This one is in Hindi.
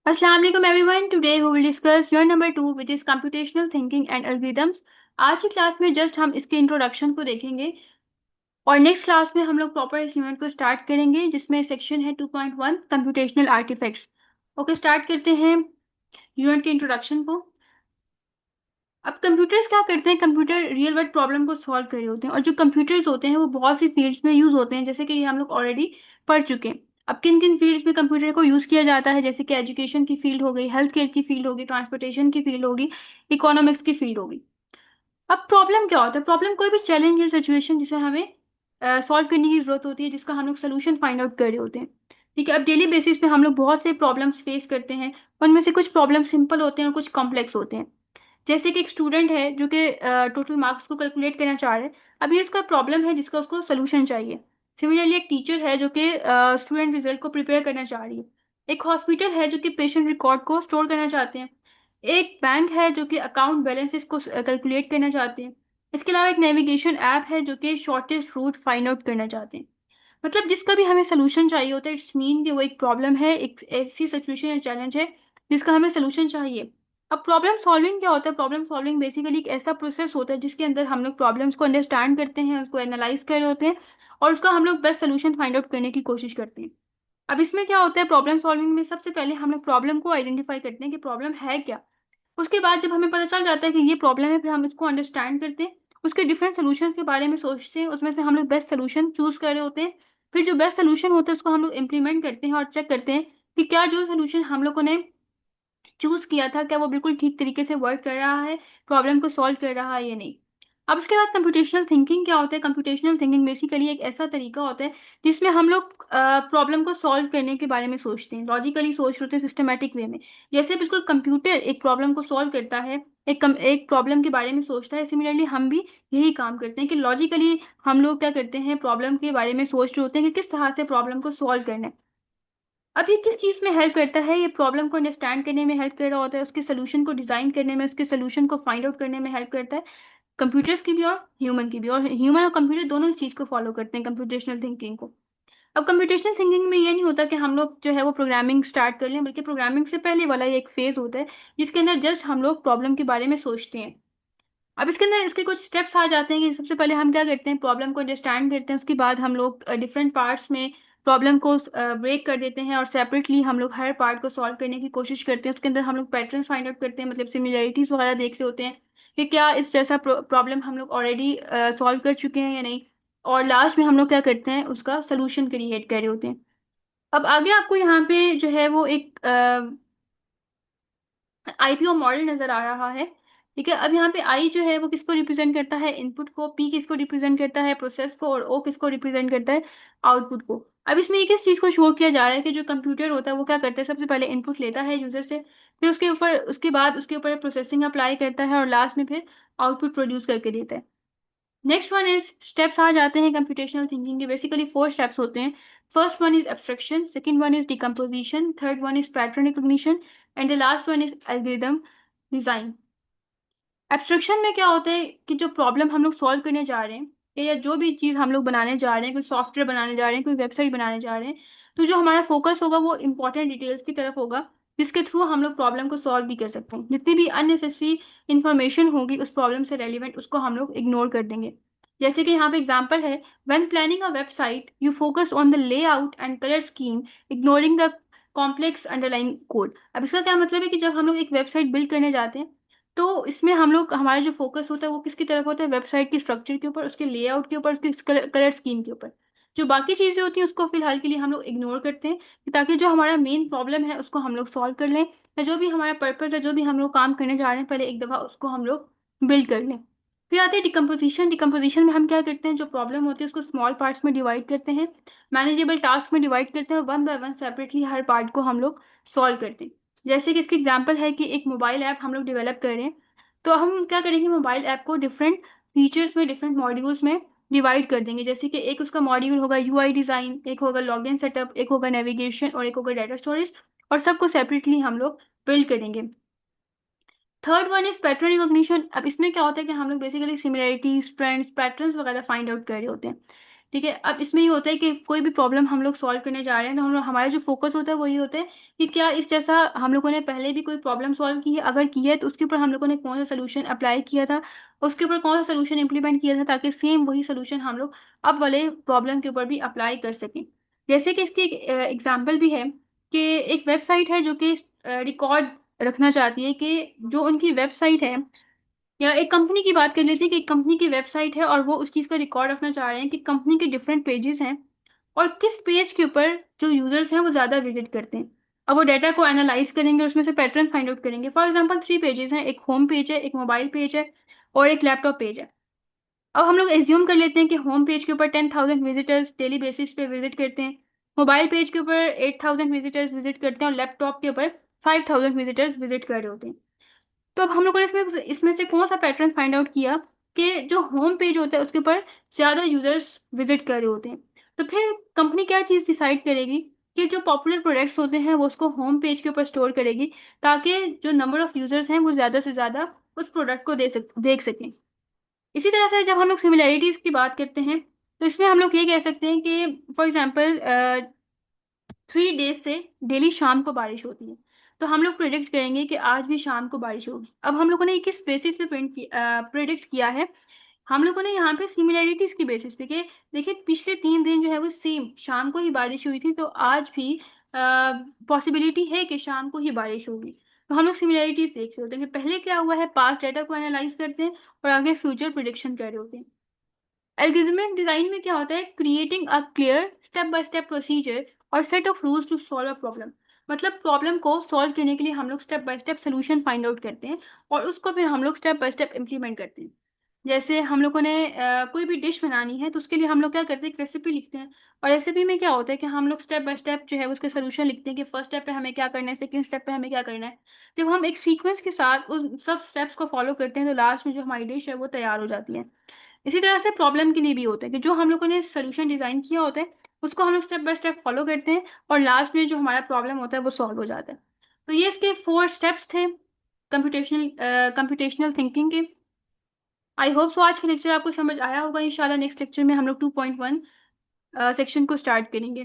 Assalamu alaikum everyone. Today we will discuss unit number 2 which is computational thinking and algorithms. आज की क्लास में जस्ट हम इसके इंट्रोडक्शन को देखेंगे और नेक्स्ट क्लास में हम लोग प्रॉपर इस यूनिट को स्टार्ट करेंगे जिसमें सेक्शन है 2.1 कंप्यूटेशनल आर्टिफैक्ट्स। ओके, स्टार्ट करते हैं यूनिट के इंट्रोडक्शन को। अब कंप्यूटर्स क्या करते हैं, कंप्यूटर रियल वर्ल्ड प्रॉब्लम को सॉल्व कर रहे होते हैं और जो कंप्यूटर्स होते हैं वो बहुत सी फील्ड्स में यूज होते हैं, जैसे कि ये हम लोग ऑलरेडी पढ़ चुके हैं। अब किन किन फील्ड्स में कंप्यूटर को यूज किया जाता है, जैसे कि एजुकेशन की फील्ड हो गई, हेल्थ केयर की फील्ड होगी, ट्रांसपोर्टेशन की फील्ड होगी, इकोनॉमिक्स की फील्ड होगी। अब प्रॉब्लम क्या होता है, प्रॉब्लम कोई भी चैलेंज या सिचुएशन जिसे हमें सॉल्व करने की जरूरत होती है, जिसका हम लोग सोल्यूशन फाइंड आउट कर रहे होते हैं। ठीक है, अब डेली बेसिस पे हम लोग बहुत से प्रॉब्लम्स फेस करते हैं। उनमें से कुछ प्रॉब्लम सिंपल होते हैं और कुछ कॉम्प्लेक्स होते हैं। जैसे कि एक स्टूडेंट है जो कि टोटल मार्क्स को कैलकुलेट करना चाह रहा है। अब ये उसका प्रॉब्लम है जिसका उसको सोल्यूशन चाहिए। सिमिलरली एक टीचर है जो कि स्टूडेंट रिजल्ट को प्रिपेयर करना चाह रही है। एक हॉस्पिटल है जो कि पेशेंट रिकॉर्ड को स्टोर करना चाहते हैं। एक बैंक है जो कि अकाउंट बैलेंसेस को कैलकुलेट करना चाहते हैं। इसके अलावा एक नेविगेशन ऐप है जो कि शॉर्टेस्ट रूट फाइंड आउट करना चाहते हैं। मतलब जिसका भी हमें सोल्यूशन चाहिए होता है, इट्स मीन कि वो एक प्रॉब्लम है, एक ऐसी सिचुएशन या चैलेंज है जिसका हमें सोल्यूशन चाहिए। अब प्रॉब्लम सॉल्विंग क्या होता है, प्रॉब्लम सॉल्विंग बेसिकली एक ऐसा प्रोसेस होता है जिसके अंदर हम लोग प्रॉब्लम्स को अंडरस्टैंड करते हैं, उसको एनालाइज कर रहे होते हैं और उसका हम लोग बेस्ट सोल्यूशन फाइंड आउट करने की कोशिश करते हैं। अब इसमें क्या होता है, प्रॉब्लम सॉल्विंग में सबसे पहले हम लोग प्रॉब्लम को आइडेंटिफाई करते हैं कि प्रॉब्लम है क्या। उसके बाद जब हमें पता चल जाता है कि ये प्रॉब्लम है, फिर हम इसको अंडरस्टैंड करते हैं, उसके डिफरेंट सोल्यूशंस के बारे में सोचते हैं, उसमें से हम लोग बेस्ट सोल्यूशन चूज कर रहे होते हैं। फिर जो बेस्ट सोल्यूशन होता है उसको हम लोग इम्प्लीमेंट करते हैं और चेक करते हैं कि क्या जो सोल्यूशन हम लोगों ने चूज किया था क्या वो बिल्कुल ठीक तरीके से वर्क कर रहा है, प्रॉब्लम को सॉल्व कर रहा है या नहीं। अब उसके बाद कंप्यूटेशनल थिंकिंग क्या होता है, कंप्यूटेशनल थिंकिंग बेसिकली एक ऐसा तरीका होता है जिसमें हम लोग प्रॉब्लम को सॉल्व करने के बारे में सोचते हैं, लॉजिकली सोच रहे होते हैं, सिस्टमेटिक वे में। जैसे बिल्कुल कंप्यूटर एक प्रॉब्लम को सॉल्व करता है, एक प्रॉब्लम के बारे में सोचता है, सिमिलरली हम भी यही काम करते हैं कि लॉजिकली हम लोग क्या करते हैं, प्रॉब्लम के बारे में सोच रहे होते हैं कि किस तरह से प्रॉब्लम को सॉल्व करना है। अब ये किस चीज़ में हेल्प करता है, ये प्रॉब्लम को अंडरस्टैंड करने में हेल्प कर रहा होता है, उसके सोल्यूशन को डिजाइन करने में, उसके सोल्यूशन को फाइंड आउट करने में हेल्प करता है। कंप्यूटर्स की भी और ह्यूमन की भी, और ह्यूमन और कंप्यूटर दोनों इस चीज़ को फॉलो करते हैं, कंप्यूटेशनल थिंकिंग को। अब कंप्यूटेशनल थिंकिंग में ये नहीं होता कि हम लोग जो है वो प्रोग्रामिंग स्टार्ट कर लें, बल्कि प्रोग्रामिंग से पहले वाला ये एक फेज होता है जिसके अंदर जस्ट हम लोग प्रॉब्लम के बारे में सोचते हैं। अब इसके अंदर इसके कुछ स्टेप्स आ जाते हैं कि सबसे पहले हम क्या करते हैं, प्रॉब्लम को अंडरस्टैंड करते हैं, उसके बाद हम लोग डिफरेंट पार्ट्स में प्रॉब्लम को ब्रेक कर देते हैं और सेपरेटली हम लोग हर पार्ट को सॉल्व करने की कोशिश करते हैं। उसके अंदर हम लोग पैटर्न फाइंड आउट करते हैं, मतलब सिमिलरिटीज वगैरह देख रहे होते हैं कि क्या इस जैसा प्रॉब्लम हम लोग ऑलरेडी सॉल्व कर चुके हैं या नहीं। और लास्ट में हम लोग क्या करते हैं, उसका सोल्यूशन क्रिएट कर रहे होते हैं। अब आगे आपको यहाँ पे जो है वो एक आईपीओ मॉडल नजर आ रहा है। ठीक है, अब यहाँ पे आई जो है वो किसको रिप्रेजेंट करता है, इनपुट को, पी किसको रिप्रेजेंट करता है, प्रोसेस को, और ओ किसको रिप्रेजेंट करता है, आउटपुट को। अब इसमें ये किस चीज को शो किया जा रहा है कि जो कंप्यूटर होता है वो क्या करता है, सबसे पहले इनपुट लेता है यूजर से, फिर उसके बाद उसके ऊपर प्रोसेसिंग अप्लाई करता है और लास्ट में फिर आउटपुट प्रोड्यूस करके देता है। नेक्स्ट वन इज स्टेप्स आ जाते हैं कंप्यूटेशनल थिंकिंग के, बेसिकली 4 स्टेप्स होते हैं। First one is abstraction, second one is decomposition, third one is pattern recognition and the last one is algorithm design. Abstraction में क्या होता है कि जो प्रॉब्लम हम लोग सॉल्व करने जा रहे हैं या जो भी चीज़ हम लोग बनाने जा रहे हैं, कोई सॉफ्टवेयर बनाने जा रहे हैं, कोई वेबसाइट बनाने जा रहे हैं, तो जो हमारा फोकस होगा वो इंपॉर्टेंट डिटेल्स की तरफ होगा, जिसके थ्रू हम लोग प्रॉब्लम को सॉल्व भी कर सकते हैं। जितनी भी अननेसेसरी इंफॉर्मेशन होगी उस प्रॉब्लम से रेलिवेंट, उसको हम लोग इग्नोर कर देंगे। जैसे कि यहाँ पे एग्जाम्पल है, when planning a website you focus on the layout and colour scheme, ignoring the complex underline code. अब इसका क्या मतलब है कि जब हम लोग एक वेबसाइट बिल्ड करने जाते हैं तो इसमें हम लोग, हमारा जो फोकस होता है वो किसकी तरफ होता है, वेबसाइट की स्ट्रक्चर के ऊपर, उसके लेआउट के ऊपर, उसकी कलर स्कीम के ऊपर। जो बाकी चीज़ें होती हैं उसको फिलहाल के लिए हम लोग इग्नोर करते हैं ताकि जो हमारा मेन प्रॉब्लम है उसको हम लोग सॉल्व कर लें, या जो भी हमारा पर्पस है, जो भी हम लोग काम करने जा रहे हैं, पहले एक दफ़ा उसको हम लोग बिल्ड कर लें। फिर आते हैं डिकम्पोजिशन। डिकम्पोजिशन में हम क्या करते हैं, जो प्रॉब्लम होती है उसको स्मॉल पार्ट्स में डिवाइड करते हैं, मैनेजेबल टास्क में डिवाइड करते हैं और one by one separately her part को हम लोग सॉल्व करते हैं। जैसे कि इसकी एग्जांपल है कि एक मोबाइल ऐप हम लोग डेवलप कर रहे हैं, तो हम क्या करेंगे, मोबाइल ऐप को डिफरेंट फीचर्स में, डिफरेंट मॉड्यूल्स में डिवाइड कर देंगे। जैसे कि एक उसका मॉड्यूल होगा यूआई डिज़ाइन, एक होगा लॉगिन सेटअप, एक होगा नेविगेशन और एक होगा डाटा स्टोरेज, और सबको सेपरेटली हम लोग बिल्ड करेंगे। Third one is pattern recognition. अब इसमें क्या होता है कि हम लोग बेसिकली सिमिलरिटीज, ट्रेंड्स, पैटर्न्स वगैरह फाइंड आउट कर रहे होते हैं। ठीक है, अब इसमें ये होता है कि कोई भी प्रॉब्लम हम लोग सॉल्व करने जा रहे हैं तो हम लोग, हमारा जो फोकस होता है वो ये होता है कि क्या इस जैसा हम लोगों ने पहले भी कोई प्रॉब्लम सॉल्व की है, अगर की है तो उसके ऊपर हम लोगों ने कौन सा सोल्यूशन अप्लाई किया था, उसके ऊपर कौन सा सोल्यूशन इंप्लीमेंट किया था, ताकि सेम वही सोल्यूशन हम लोग अब वाले प्रॉब्लम के ऊपर भी अप्लाई कर सकें। जैसे कि इसकी एक एग्जाम्पल भी है कि एक वेबसाइट है जो कि रिकॉर्ड रखना चाहती है कि जो उनकी वेबसाइट है, या एक कंपनी की बात कर लेते हैं कि एक कंपनी की वेबसाइट है और वो उस चीज़ का रिकॉर्ड रखना चाह रहे हैं कि कंपनी के डिफरेंट पेजेस हैं और किस पेज के ऊपर जो यूजर्स हैं वो ज़्यादा विजिट करते हैं। अब वो डाटा को एनालाइज करेंगे, उसमें से पैटर्न फाइंड आउट करेंगे। फॉर एग्जांपल 3 पेजेस हैं, एक होम पेज है, एक मोबाइल पेज है और एक लैपटॉप पेज है। अब हम लोग एज्यूम कर लेते हैं कि होम पेज के ऊपर 10,000 विजिटर्स डेली बेसिस पे विजिट करते हैं, मोबाइल पेज के ऊपर 8,000 विजिटर्स विजिट करते हैं और लैपटॉप के ऊपर 5,000 विजिटर्स विजिट कर रहे होते हैं। तो अब हम लोगों ने इसमें इसमें से कौन सा पैटर्न फाइंड आउट किया कि जो होम पेज होता है उसके ऊपर ज्यादा यूजर्स विजिट कर रहे होते हैं। तो फिर कंपनी क्या चीज डिसाइड करेगी कि जो पॉपुलर प्रोडक्ट्स होते हैं वो उसको होम पेज के ऊपर स्टोर करेगी, ताकि जो नंबर ऑफ यूजर्स हैं वो ज्यादा से ज्यादा उस प्रोडक्ट को देख सकें। इसी तरह से जब हम लोग सिमिलैरिटीज की बात करते हैं तो इसमें हम लोग ये कह सकते हैं कि फॉर एग्जांपल 3 डेज से डेली शाम को बारिश होती है, तो हम लोग प्रिडिक्ट करेंगे कि आज भी शाम को बारिश होगी। अब हम लोगों ने ये किस बेसिस पे प्रिडिक्ट किया है, हम लोगों ने यहाँ पे सिमिलैरिटीज की बेसिस पे कि देखिए पिछले 3 दिन जो है वो सेम शाम को ही बारिश हुई थी, तो आज भी पॉसिबिलिटी है कि शाम को ही बारिश होगी। तो हम लोग सिमिलैरिटीज देख रहे होते हैं कि पहले क्या हुआ है, पास्ट डाटा को एनालाइज करते हैं और आगे फ्यूचर प्रिडिक्शन कर रहे होते हैं। एल्गोरिथमिक डिजाइन में क्या होता है, creating a clear step by step procedure और set of rules to solve a problem. मतलब प्रॉब्लम को सॉल्व करने के लिए हम लोग step by step solution find out करते हैं और उसको फिर हम लोग स्टेप बाय स्टेप इम्प्लीमेंट करते हैं। जैसे हम लोगों ने कोई भी डिश बनानी है तो उसके लिए हम लोग क्या करते हैं, एक रेसिपी लिखते हैं। और रेसिपी में क्या होता है कि हम लोग स्टेप बाय स्टेप जो है उसके सोल्यूशन लिखते हैं कि फर्स्ट स्टेप पे हमें क्या करना है, सेकंड स्टेप पे हमें क्या करना है। जब हम एक सीक्वेंस के साथ उस सब स्टेप्स को फॉलो करते हैं तो लास्ट में जो हमारी डिश है वो तैयार हो जाती है। इसी तरह से प्रॉब्लम के लिए भी होता है कि जो हम लोगों ने सोल्यूशन डिजाइन किया होता है उसको हम लोग स्टेप बाय स्टेप फॉलो करते हैं और लास्ट में जो हमारा प्रॉब्लम होता है वो सॉल्व हो जाता है। तो ये इसके 4 स्टेप्स थे कंप्यूटेशनल कंप्यूटेशनल थिंकिंग के। आई होप सो आज का लेक्चर आपको समझ आया होगा। इंशाल्लाह नेक्स्ट लेक्चर में हम लोग 2.1 सेक्शन को स्टार्ट करेंगे।